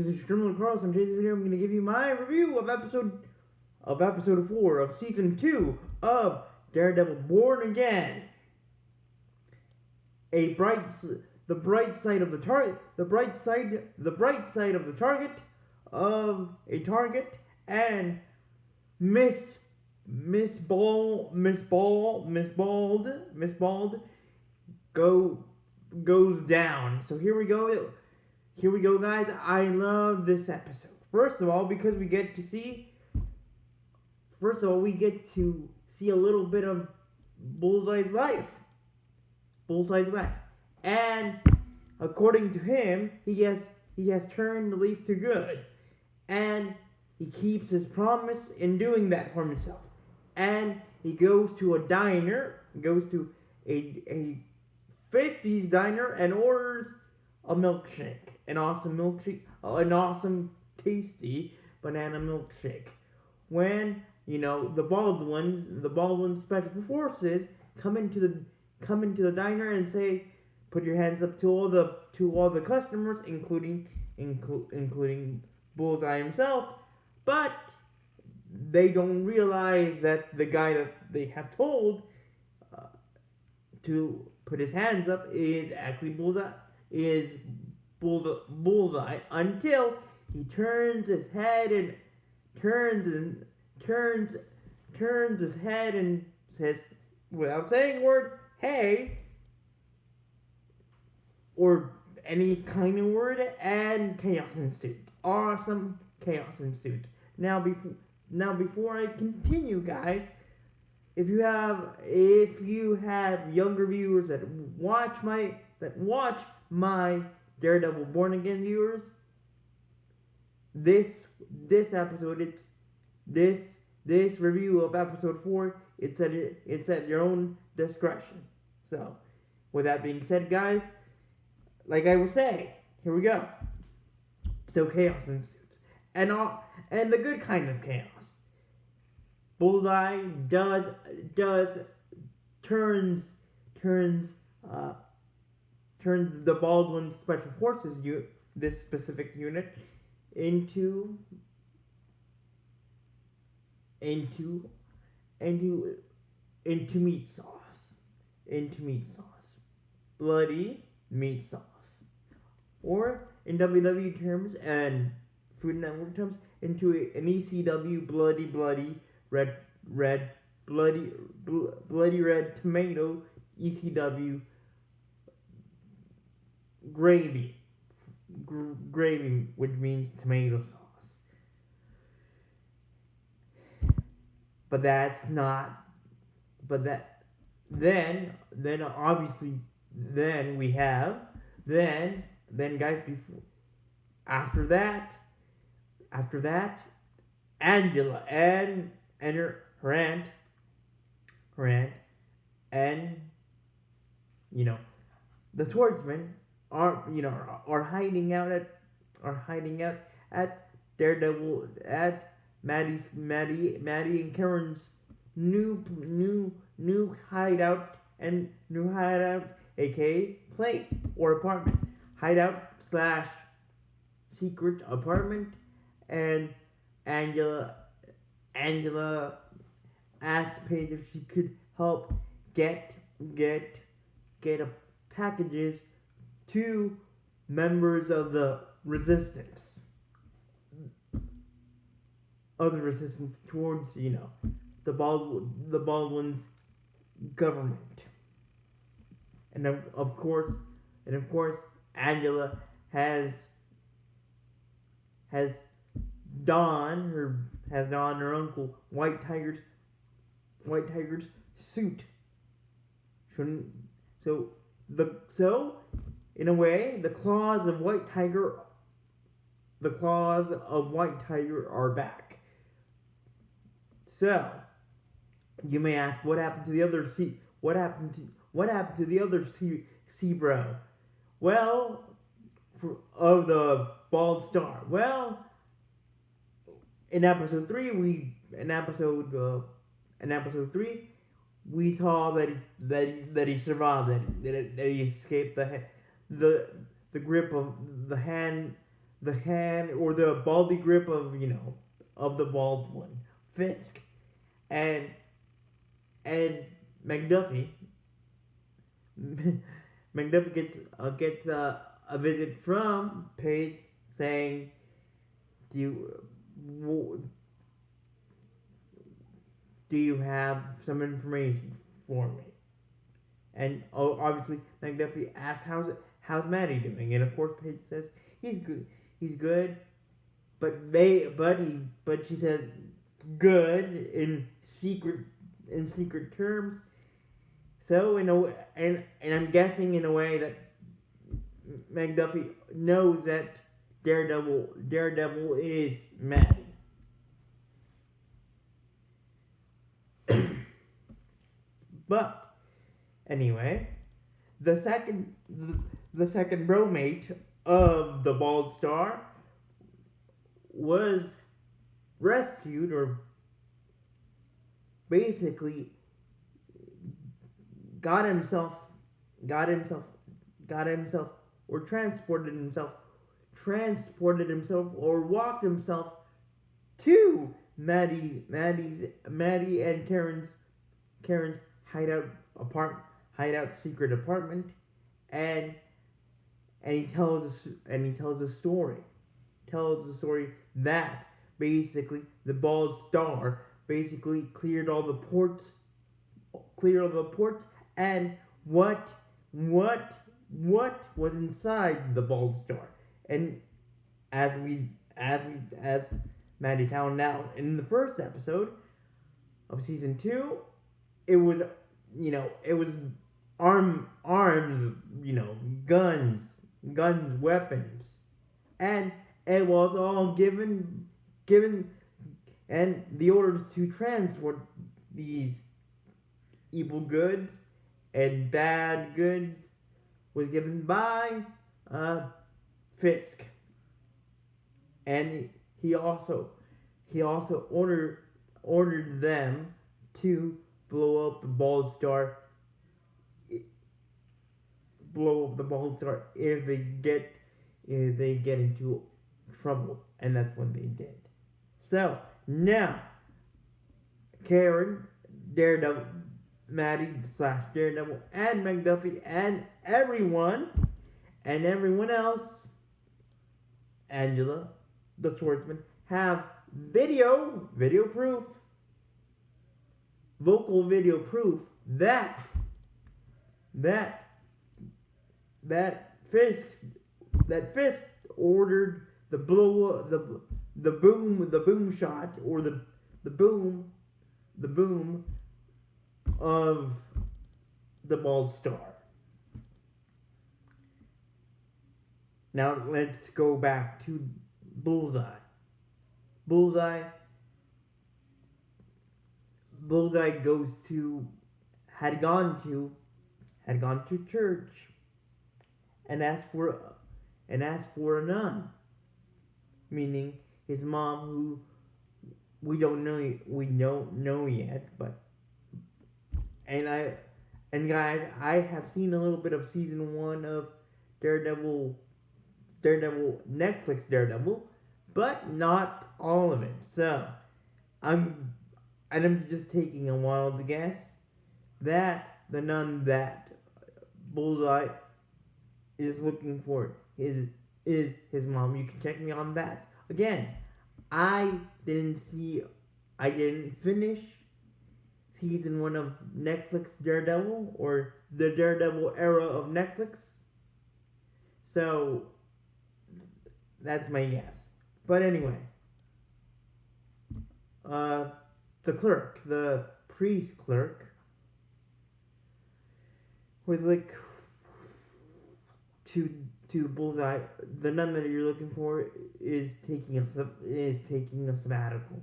This is Criminal Carlos. In today's video, I'm going to give you my review of episode 4 of season 2 of Daredevil Born Again. The bright side of the target of a target, and Miss Bald goes down. So here we go. Here we go, guys. I love this episode. First of all, because we get to see a little bit of Bullseye's life. And according to him, he has turned the leaf to good. And he keeps his promise in doing that for himself. And he goes to a diner, a 50s diner, and orders a milkshake. An awesome tasty banana milkshake. When, the Baldwin special forces come into the diner and say, put your hands up to all the customers, including Bullseye himself, but they don't realize that the guy that they have told to put his hands up is actually Bullseye until he turns his head and says, without saying a word, "Hey," or any kind of word, and chaos ensued. Awesome chaos ensued. Now before I continue, guys, if you have younger viewers that watch my Daredevil Born Again viewers, this review of episode 4, it's at your own discretion. So, with that being said, guys, like I was saying, here we go. So chaos ensues, and the good kind of chaos. Bullseye turns the Baldwin Special Forces this specific unit into meat sauce, bloody meat sauce, or in WWE terms and Food Network terms, into an ECW bloody red tomato ECW gravy, which means tomato sauce. But that's not. But that then obviously we have then guys, before after that Angela and her aunt and the swordsman are hiding out at Daredevil, at Maddie and Karen's new hideout, aka place or apartment, hideout / secret apartment. And Angela asked Paige if she could help get packages to members of the resistance. Towards the Baldwin's government. And of course Angela has donned her uncle White Tiger's suit. So in a way, the claws of White Tiger are back. So you may ask, what happened to the other Sea-Bro? Well, of the Bald Star. Well, in episode 3, we saw that he survived, that he escaped the grip of the hand the hand or the baldy grip of of the bald one, Fisk, and McDuffie. McDuffie gets a visit from Paige saying, "Do you have some information for me?" And obviously McDuffie asks, "How's Maddie doing?" And of course Paige says, "He's good. He's good." But she said good in secret terms. So and I'm guessing in a way that McDuffie knows that Daredevil is Maddie. But anyway, the second bromate of the Bald Star was rescued, or basically got himself or transported himself or walked himself to Maddie and Karen's hideout secret apartment, and he tells a story that basically the Bald Star basically cleared all the ports, and what was inside the Bald Star. And as Maddie found out in the first episode of season 2, it was arms, guns, weapons, and it was all given and the orders to transport these evil goods and bad goods was given by Fisk, and he also ordered them to blow up the Bald Star if they get into trouble, and that's what they did. So now Karen, Daredevil, Maddie / Daredevil, and McDuffie, and everyone else, Angela, the swordsman, have vocal video proof that Fisk ordered the boom shot, or the boom of the Bald Star. Now let's go back to Bullseye. Bullseye had gone to church and asked for a nun, meaning his mom, who we don't know yet, but guys, I have seen a little bit of season 1 of Daredevil, Netflix Daredevil, but not all of it. So I'm just taking a wild guess that the nun that Bullseye is looking for is his mom. You can check me on that. Again, I didn't finish season 1 of Netflix Daredevil, or the Daredevil era of Netflix, so that's my guess. But anyway, the priest clerk, was like to Bullseye, the nun that you're looking for is taking a sabbatical.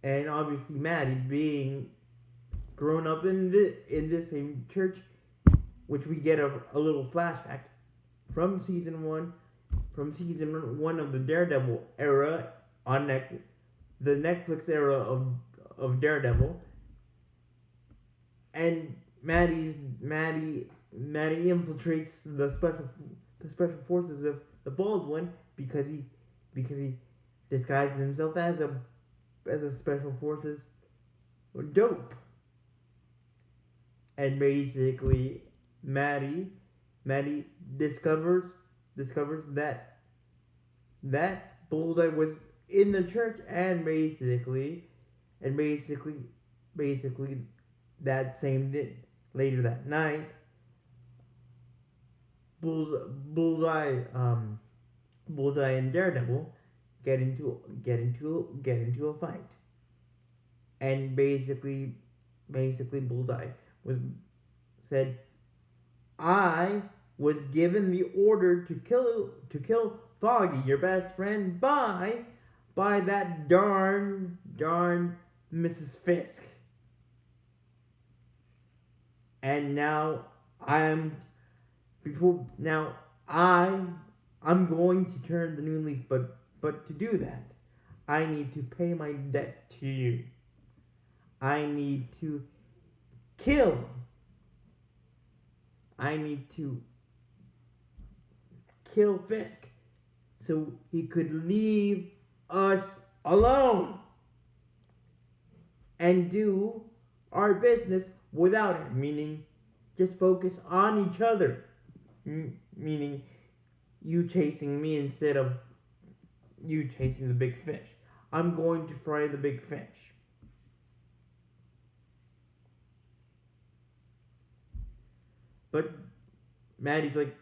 And obviously Maddie, being grown up in this same church, which we get a little flashback from season 1 of the Daredevil era on the Netflix era of Daredevil. And Maddie infiltrates the the special forces of the bald one because he disguises himself as a special forces dope. And basically, Maddie discovers that Bullseye was in the church, and basically that same day, later that night, Bullseye Bullseye and Daredevil get into a fight, and basically Bullseye was said, I was given the order to kill Foggy, your best friend, by that darn Mrs. Fisk. And now I'm before now I'm going to turn the new leaf, but to do that, I need to pay my debt to you. I need to kill. I need to kill Fisk so he could leave us alone and do our business without him, meaning just focus on each other, meaning you chasing me instead of you chasing the big fish. I'm going to fry the big fish. But Maddie's like,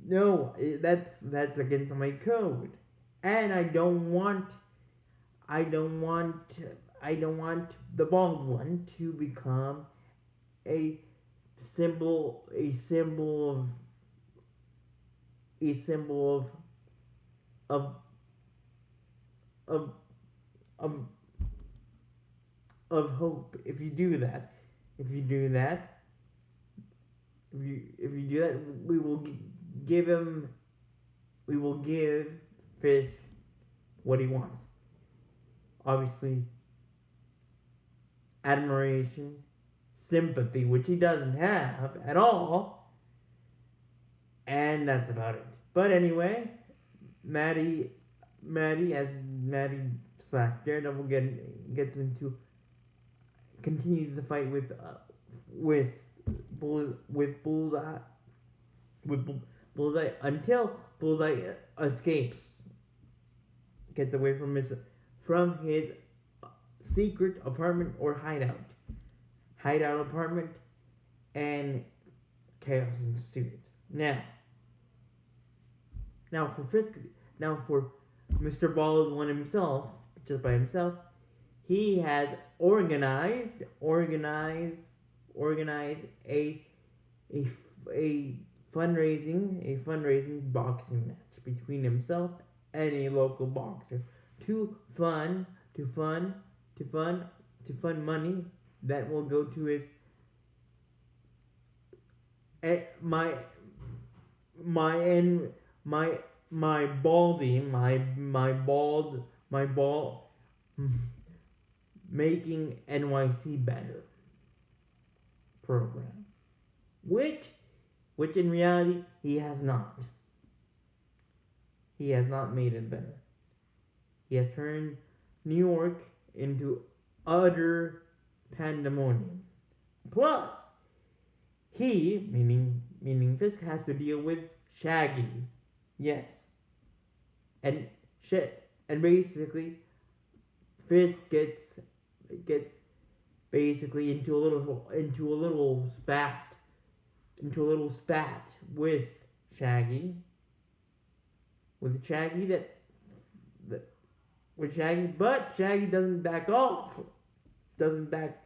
no, that's against my code, and I don't want the bald one to become a symbol of of of of hope. If you do that, if you do that, we will give Fisk what he wants. Obviously, admiration, sympathy, which he doesn't have at all, and that's about it. But anyway, Maddie slash Daredevil gets into continues the fight with Bullseye until Bullseye escapes, gets away from his secret apartment or hideout apartment, and chaos ensues. Now for Mr. Baldwin himself, just by himself, he has organized a fundraising boxing match between himself and a local boxer to fund money that will go to his my bald making NYC better program, which in reality he has not. He has not made it better. He has turned New York into utter pandemonium. Plus, he, meaning Fisk, has to deal with Shaggy. Yes. And basically Fisk gets basically into a little spat with Shaggy. But Shaggy doesn't back off. Doesn't back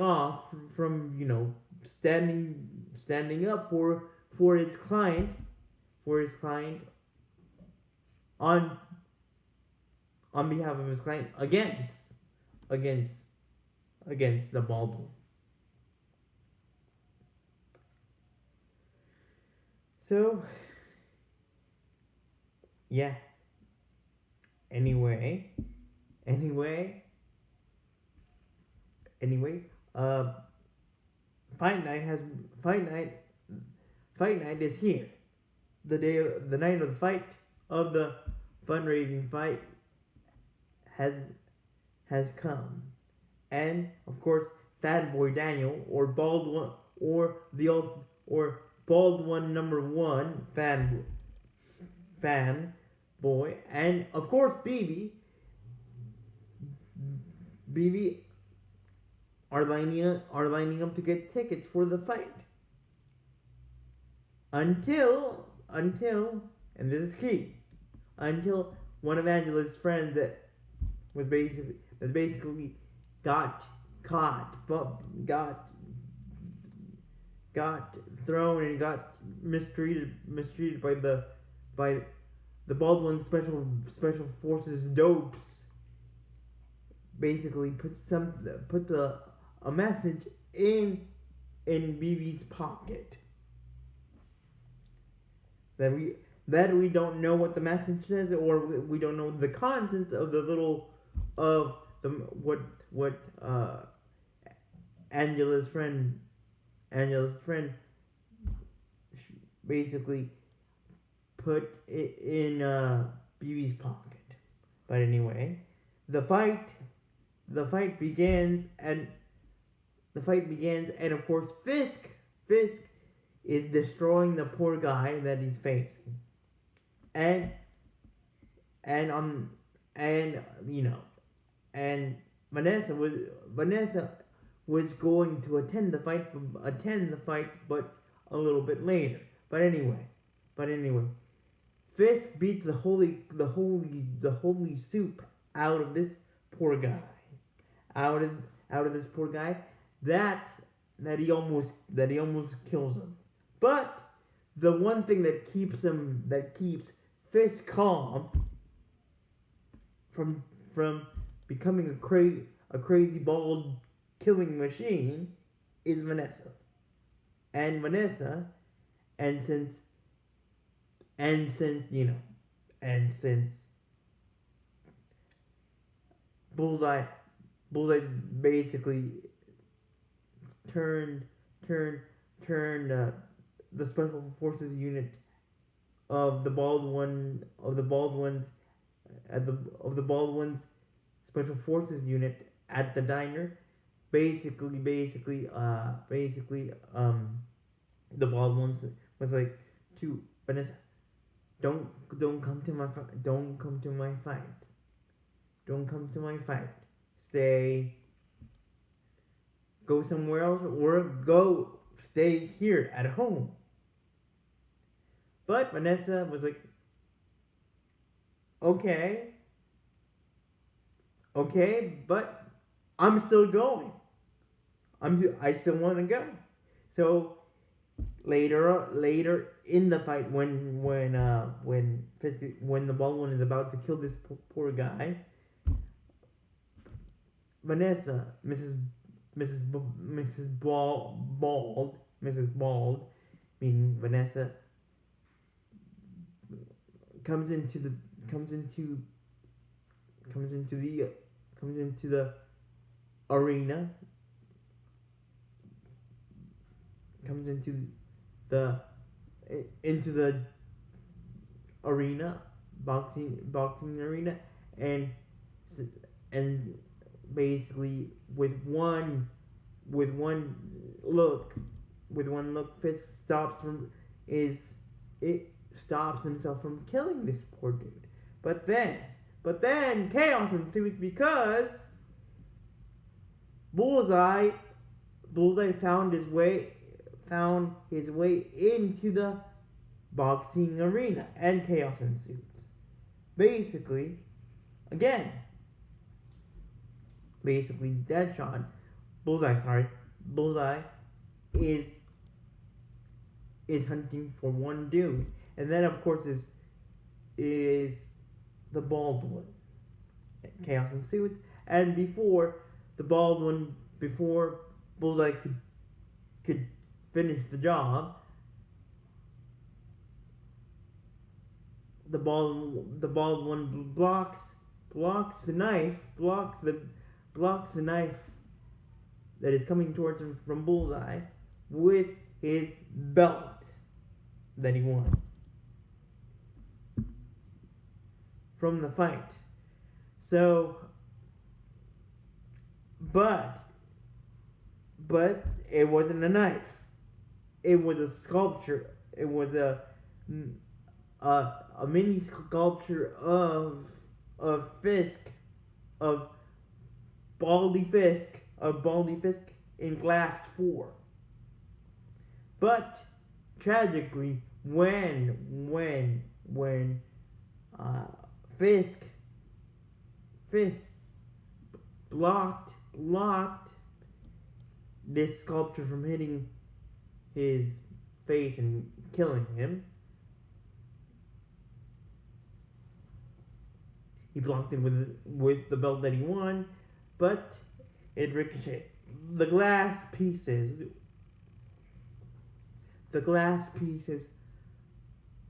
off from standing up for his client on behalf of his client against the Baldwin. So yeah. Anyway, fight night has fight night is here. The night of the fight of the fundraising fight has come, and of course, Fat Boy Daniel or Bald One or Bald One number one fan boy, and of course BB are lining up to get tickets for the fight. Until and this is key, until one of Angela's friends that was basically got caught, but got thrown and got mistreated by the Baldwin special forces dopes. Basically put a message in BB's pocket that we don't know what the message says, or we don't know the contents of the little of the what Angela's friend basically put it in BB's pocket. But anyway, the fight begins, and of course Fisk is destroying the poor guy that he's facing, and Vanessa was going to attend the fight, but a little bit later. But anyway, Fisk beats the holy soup out of this poor guy, out of this poor guy that he almost kills him. But the one thing that keeps Fisk calm from becoming a crazy bald killing machine is Vanessa. And since Bullseye basically turned the special forces unit of the Baldwin's special forces unit at the diner. Basically, the Baldwins was like to Vanessa, don't come to my fight. Don't come to my fight. Go somewhere else, or go stay here at home. But Vanessa was like, okay, but I'm still going. I still want to go. So later in the fight, when the Baldwin is about to kill this poor guy, Vanessa, Mrs. Bald, meaning Vanessa, comes into the arena, boxing arena, and basically with one look, Fisk stops himself from killing this poor dude. But then chaos ensues, because Bullseye found his way into the boxing arena, and chaos ensues. Basically, Bullseye is hunting for one dude, and then of course is the Baldwin. Chaos ensues, and before Bullseye could finish the job, the Baldwin blocks the knife that is coming towards him from Bullseye, with his belt that he won from the fight. So, but it wasn't a knife. It was a sculpture. It was a mini sculpture of Fisk, of Baldy Fisk in glass 4. But tragically, when Fisk blocked this sculpture from hitting his face and killing him, he blocked it with the belt that he won, but it ricocheted. The glass pieces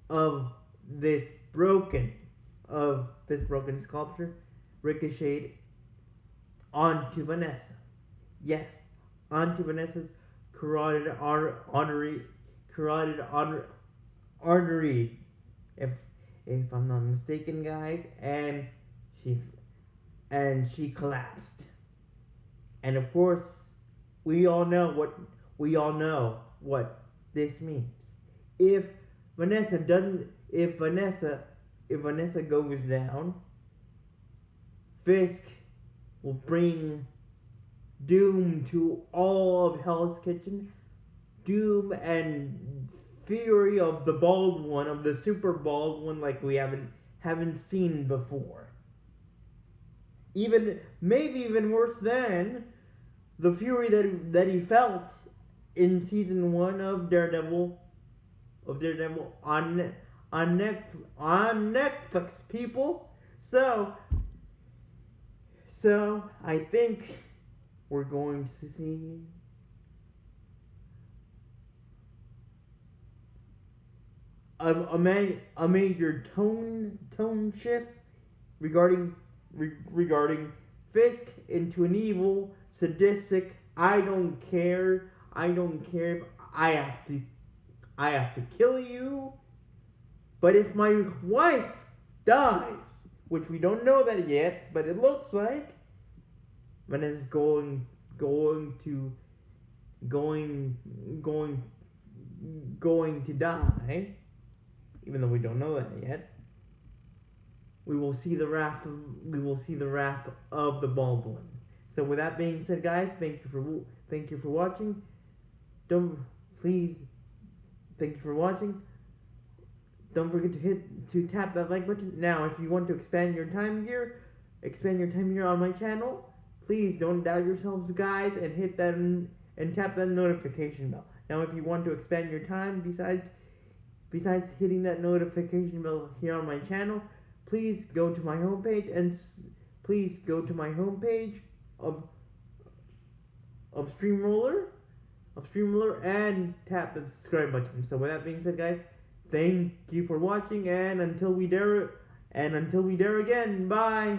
of this broken sculpture ricocheted onto Vanessa. Yes, onto Vanessa's carotid artery. If I'm not mistaken, guys, and she collapsed. And of course, we all know what this means. If Vanessa goes down, Fisk will bring doom to all of Hell's Kitchen, doom and fury of the bald one, of the super bald one, like we haven't seen before. Maybe even worse than the fury that he felt in season 1 of Daredevil on Netflix, people. So I think we're going to see a major tone shift regarding Fisk into an evil, sadistic, I don't care if I have to kill you, but if my wife dies, which we don't know that yet, but it looks like Vanessa's going to die, even though we don't know that yet. We will see the wrath of the bald one. So with that being said, guys, thank you for watching. Thank you for watching. Don't forget to tap that like button. Now, if you want to expand your time here on my channel, please don't doubt yourselves, guys, and hit that and tap that notification bell. Now, if you want to expand your time besides hitting that notification bell here on my channel, please go to my homepage of Streamroller and tap the subscribe button. So with that being said, guys, thank you for watching, and until we dare again, bye.